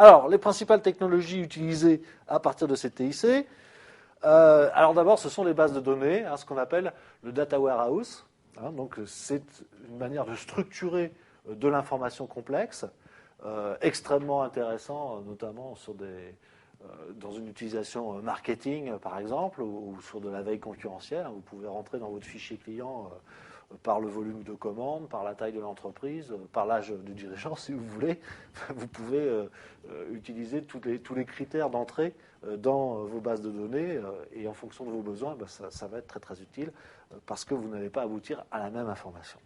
Alors, les principales technologies utilisées à partir de ces TIC, alors d'abord, ce sont les bases de données, ce qu'on appelle le data warehouse. Donc, c'est une manière de structurer de l'information complexe, extrêmement intéressant, notamment dans une utilisation marketing, par exemple, ou sur de la veille concurrentielle. Vous pouvez rentrer dans votre fichier client par le volume de commandes, par la taille de l'entreprise, par l'âge du dirigeant, si vous voulez. Vous pouvez utiliser tous les critères d'entrée dans vos bases de données et en fonction de vos besoins, ça va être très très utile parce que vous n'allez pas aboutir à la même information.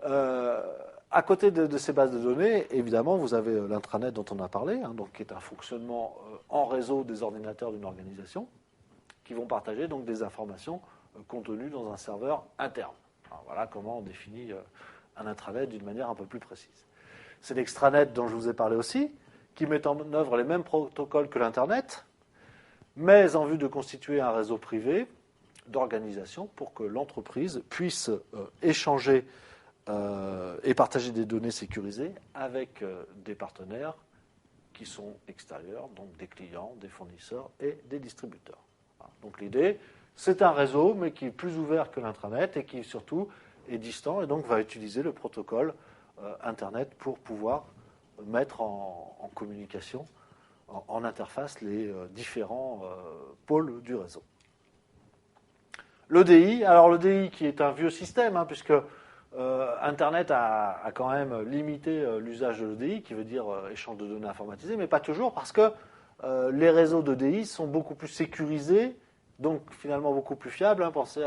À côté de ces bases de données, évidemment, vous avez l'intranet dont on a parlé, donc, qui est un fonctionnement en réseau des ordinateurs d'une organisation qui vont partager donc, des informations contenues dans un serveur interne. Alors, voilà comment on définit un intranet d'une manière un peu plus précise. C'est l'extranet dont je vous ai parlé aussi, qui met en œuvre les mêmes protocoles que l'Internet, mais en vue de constituer un réseau privé d'organisation pour que l'entreprise puisse échanger et partager des données sécurisées avec des partenaires qui sont extérieurs, donc des clients, des fournisseurs et des distributeurs. Voilà. Donc l'idée, c'est un réseau, mais qui est plus ouvert que l'intranet et qui surtout est distant et donc va utiliser le protocole Internet pour pouvoir mettre en communication, en interface, les différents pôles du réseau. L'EDI, alors l'EDI qui est un vieux système, puisque Internet a quand même limité l'usage de l'EDI, qui veut dire échange de données informatisées, mais pas toujours, parce que les réseaux d'EDI sont beaucoup plus sécurisés, donc finalement beaucoup plus fiables. Pensez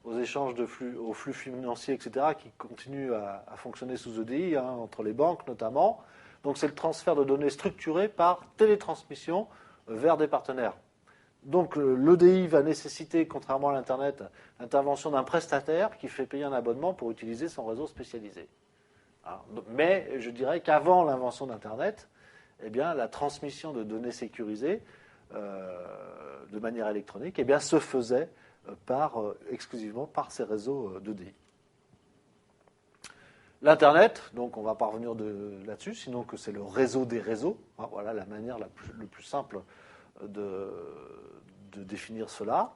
aux échanges aux flux financiers, etc., qui continuent à fonctionner sous EDI, entre les banques notamment. Donc c'est le transfert de données structurées par télétransmission vers des partenaires. Donc l'EDI va nécessiter, contrairement à l'Internet, l'intervention d'un prestataire qui fait payer un abonnement pour utiliser son réseau spécialisé. Mais je dirais qu'avant l'invention d'Internet, la transmission de données sécurisées de manière électronique se faisait exclusivement par ces réseaux d'EDI. L'Internet, donc on ne va pas revenir là-dessus, sinon que c'est le réseau des réseaux. Voilà la manière le plus simple de définir cela.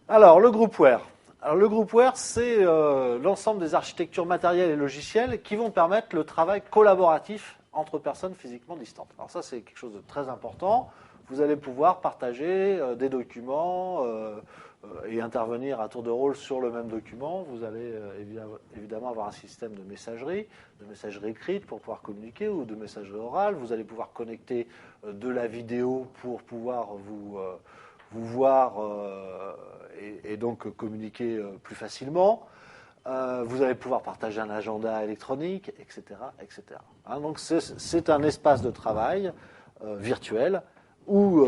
Alors, le groupware. Alors, le groupware, c'est l'ensemble des architectures matérielles et logicielles qui vont permettre le travail collaboratif entre personnes physiquement distantes. Alors ça, c'est quelque chose de très important. Vous allez pouvoir partager des documents et intervenir à tour de rôle sur le même document. Vous allez évidemment avoir un système de messagerie écrite pour pouvoir communiquer ou de messagerie orale. Vous allez pouvoir connecter de la vidéo pour pouvoir vous voir et donc communiquer plus facilement. Vous allez pouvoir partager un agenda électronique, etc. etc. Donc c'est un espace de travail virtuel où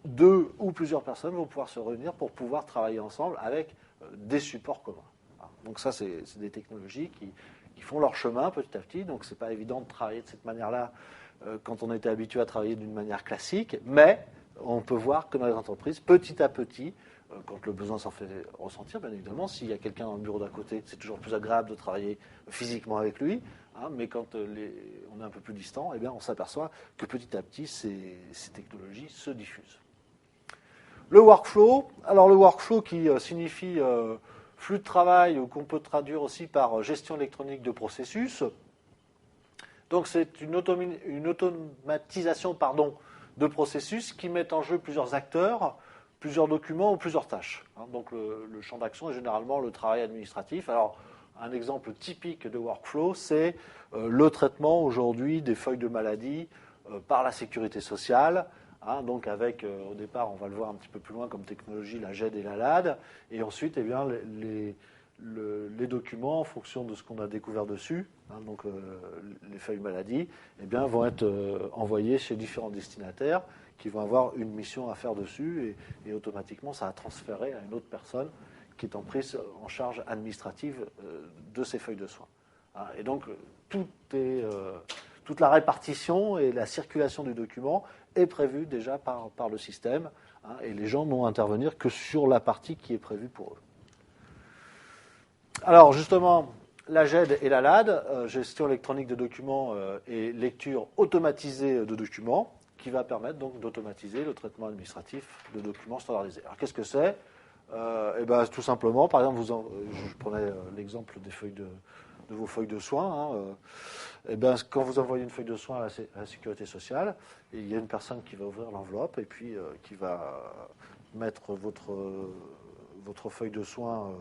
deux ou plusieurs personnes vont pouvoir se réunir pour pouvoir travailler ensemble avec des supports communs. Donc ça, c'est des technologies qui font leur chemin petit à petit. Donc c'est pas évident de travailler de cette manière-là quand on était habitué à travailler d'une manière classique, mais on peut voir que dans les entreprises, petit à petit, quand le besoin s'en fait ressentir, bien évidemment, s'il y a quelqu'un dans le bureau d'à côté, c'est toujours plus agréable de travailler physiquement avec lui, mais quand on est un peu plus distant, on s'aperçoit que petit à petit, ces technologies se diffusent. Le workflow, alors le workflow qui signifie flux de travail, ou qu'on peut traduire aussi par gestion électronique de processus. Donc c'est une automatisation de processus qui met en jeu plusieurs acteurs, plusieurs documents ou plusieurs tâches. Donc le champ d'action est généralement le travail administratif. Alors un exemple typique de workflow, c'est le traitement aujourd'hui des feuilles de maladie par la sécurité sociale. Donc avec, au départ, on va le voir un petit peu plus loin comme technologie, la GED et la LAD. Et ensuite, les documents, en fonction de ce qu'on a découvert dessus, donc les feuilles maladie, vont être envoyés chez différents destinataires qui vont avoir une mission à faire dessus et automatiquement ça va transférer à une autre personne qui est en prise en charge administrative de ces feuilles de soins. Et donc toute la répartition et la circulation du document est prévue déjà par le système, et les gens n'ont à intervenir que sur la partie qui est prévue pour eux. Alors justement, la GED et la LAD, gestion électronique de documents et lecture automatisée de documents, qui va permettre donc d'automatiser le traitement administratif de documents standardisés. Alors qu'est-ce que c'est? Tout simplement, par exemple, je prenais l'exemple des feuilles de vos feuilles de soins. Quand vous envoyez une feuille de soins à la sécurité sociale, il y a une personne qui va ouvrir l'enveloppe et puis qui va mettre votre feuille de soins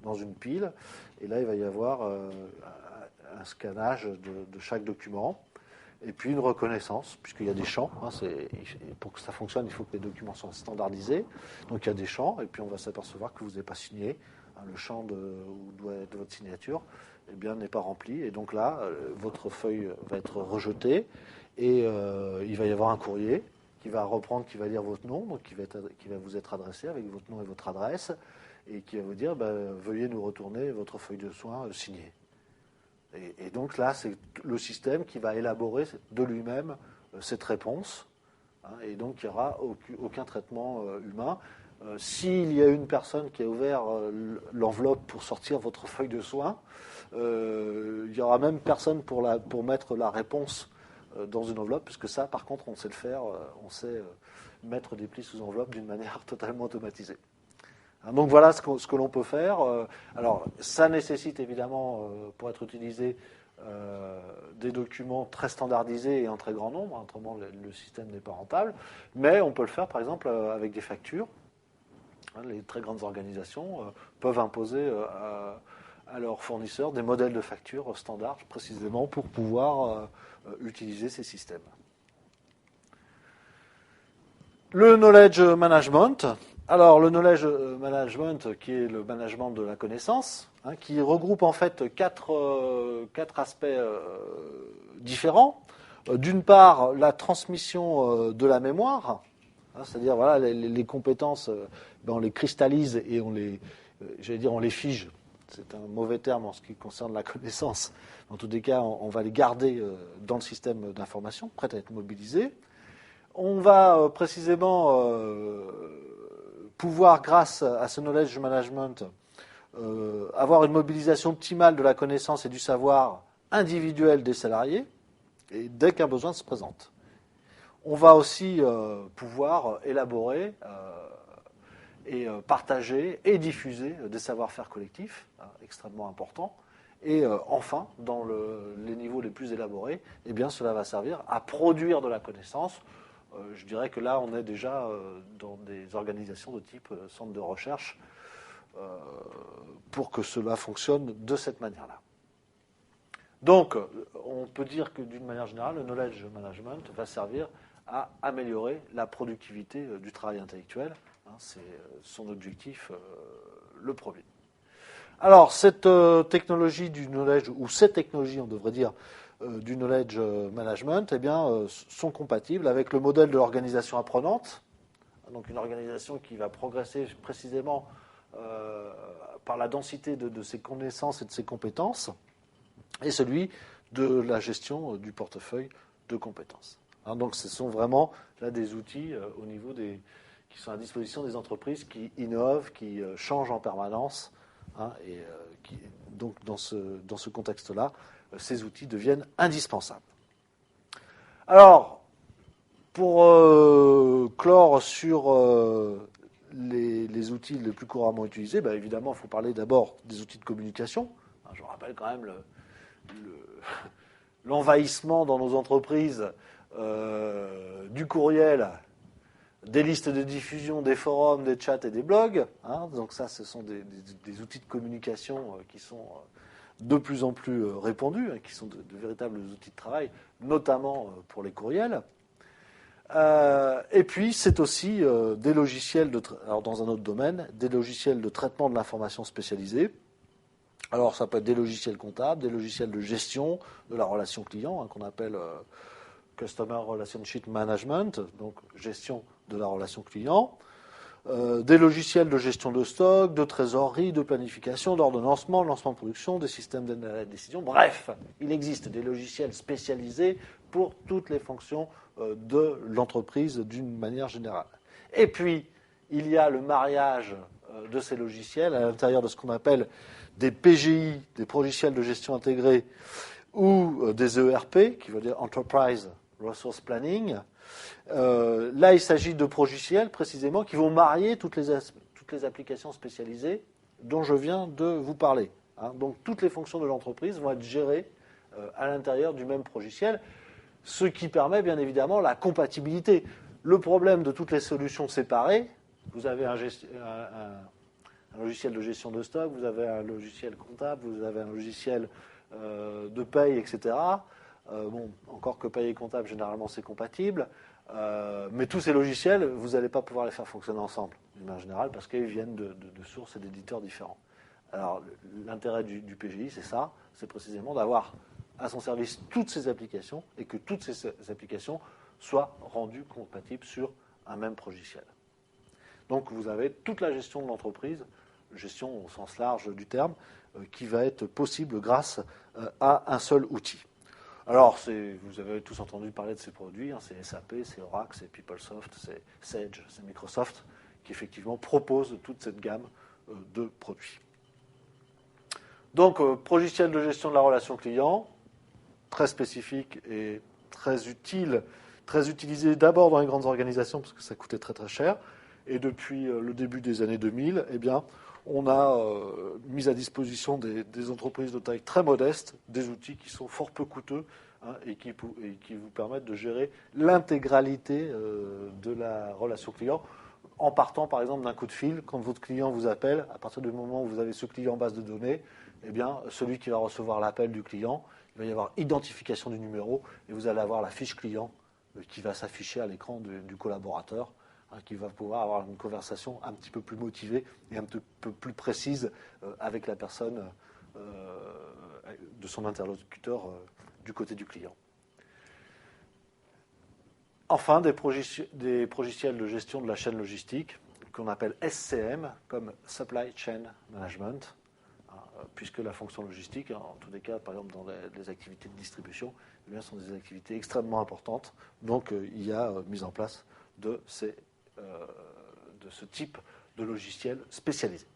dans une pile. Et là, il va y avoir un scannage de chaque document. Et puis une reconnaissance, puisqu'il y a des champs. Pour que ça fonctionne, il faut que les documents soient standardisés. Donc il y a des champs, et puis on va s'apercevoir que vous n'avez pas signé. Le champ où doit être votre signature n'est pas rempli. Et donc là, votre feuille va être rejetée, et il va y avoir un courrier qui va lire votre nom, donc qui va vous être adressé avec votre nom et votre adresse, et qui va vous dire veuillez nous retourner votre feuille de soins signée. Et donc là, c'est le système qui va élaborer de lui-même cette réponse. Et donc, il n'y aura aucun traitement humain. S'il y a une personne qui a ouvert l'enveloppe pour sortir votre feuille de soins, il n'y aura même personne pour mettre la réponse dans une enveloppe, puisque ça, par contre, on sait le faire. On sait mettre des plis sous enveloppe d'une manière totalement automatisée. Donc voilà ce que l'on peut faire. Alors ça nécessite évidemment, pour être utilisé, des documents très standardisés et en très grand nombre, autrement le système n'est pas rentable, mais on peut le faire par exemple avec des factures. Les très grandes organisations peuvent imposer à leurs fournisseurs des modèles de factures standards précisément pour pouvoir utiliser ces systèmes. Le knowledge management. Alors, le knowledge management, qui est le management de la connaissance, qui regroupe en fait quatre aspects différents. D'une part, la transmission de la mémoire, c'est-à-dire voilà, les compétences, on les cristallise et on les fige. C'est un mauvais terme en ce qui concerne la connaissance. En tous les cas, on va les garder dans le système d'information, prêt à être mobilisés. On va précisément pouvoir, grâce à ce knowledge management, avoir une mobilisation optimale de la connaissance et du savoir individuel des salariés, et dès qu'un besoin se présente. On va aussi pouvoir élaborer et partager et diffuser des savoir-faire collectifs, extrêmement importants. Et enfin, dans les niveaux les plus élaborés, cela va servir à produire de la connaissance. Je dirais que là, on est déjà dans des organisations de type centre de recherche pour que cela fonctionne de cette manière-là. Donc, on peut dire que d'une manière générale, le knowledge management va servir à améliorer la productivité du travail intellectuel. C'est son objectif le premier. Alors, cette technologie du knowledge, ou ces technologies, on devrait dire, du knowledge management, sont compatibles avec le modèle de l'organisation apprenante. Donc, une organisation qui va progresser précisément par la densité de ses connaissances et de ses compétences, et celui de la gestion du portefeuille de compétences. Donc, ce sont vraiment là des outils au niveau qui sont à disposition des entreprises qui innovent, qui changent en permanence, donc dans ce contexte-là, ces outils deviennent indispensables. Alors, pour clore sur les outils les plus couramment utilisés, évidemment, il faut parler d'abord des outils de communication. Je vous rappelle quand même l'envahissement dans nos entreprises du courriel, des listes de diffusion, des forums, des chats et des blogs. Donc ça, ce sont des outils de communication qui sont de plus en plus répandus, qui sont de véritables outils de travail, notamment pour les courriels. Et puis, c'est aussi des logiciels, alors dans un autre domaine, des logiciels de traitement de l'information spécialisés. Alors, ça peut être des logiciels comptables, des logiciels de gestion de la relation client, qu'on appelle Customer Relationship Management, donc gestion de la relation client. Des logiciels de gestion de stock, de trésorerie, de planification, d'ordonnancement, de lancement de production, des systèmes de décision. Bref, il existe des logiciels spécialisés pour toutes les fonctions de l'entreprise d'une manière générale. Et puis, il y a le mariage de ces logiciels à l'intérieur de ce qu'on appelle des PGI, des logiciels de gestion intégrés, ou des ERP, qui veut dire Enterprise Resource Planning. Là, il s'agit de logiciels précisément qui vont marier toutes les applications spécialisées dont je viens de vous parler. Donc toutes les fonctions de l'entreprise vont être gérées à l'intérieur du même logiciel, ce qui permet bien évidemment la compatibilité. Le problème de toutes les solutions séparées, vous avez un logiciel de gestion de stock, vous avez un logiciel comptable, vous avez un logiciel de paye, etc. Encore que paye et comptable, généralement, c'est compatible. Mais tous ces logiciels, vous n'allez pas pouvoir les faire fonctionner ensemble, d'une manière générale, parce qu'ils viennent de sources et d'éditeurs différents. Alors, l'intérêt du PGI, c'est ça, c'est précisément d'avoir à son service toutes ces applications et que toutes ces applications soient rendues compatibles sur un même logiciel. Donc, vous avez toute la gestion de l'entreprise, gestion au sens large du terme, qui va être possible grâce à un seul outil. Alors, vous avez tous entendu parler de ces produits, c'est SAP, c'est Oracle, c'est PeopleSoft, c'est Sage, c'est Microsoft, qui effectivement proposent toute cette gamme de produits. Donc, logiciel de gestion de la relation client, très spécifique et très utile, très utilisé d'abord dans les grandes organisations parce que ça coûtait très très cher. Et depuis le début des années 2000, eh bien, on a mis à disposition des entreprises de taille très modeste des outils qui sont fort peu coûteux et qui vous permettent de gérer l'intégralité de la relation client en partant par exemple d'un coup de fil. Quand votre client vous appelle, à partir du moment où vous avez ce client en base de données, eh bien, celui qui va recevoir l'appel du client, il va y avoir identification du numéro et vous allez avoir la fiche client qui va s'afficher à l'écran du collaborateur, qui va pouvoir avoir une conversation un petit peu plus motivée et un petit peu plus précise avec la personne de son interlocuteur du côté du client. Enfin, des logiciels de gestion de la chaîne logistique qu'on appelle SCM, comme Supply Chain Management, puisque la fonction logistique, en tous les cas, par exemple dans les activités de distribution, eh bien, sont des activités extrêmement importantes. Donc, il y a mise en place de ce type de logiciel spécialisé.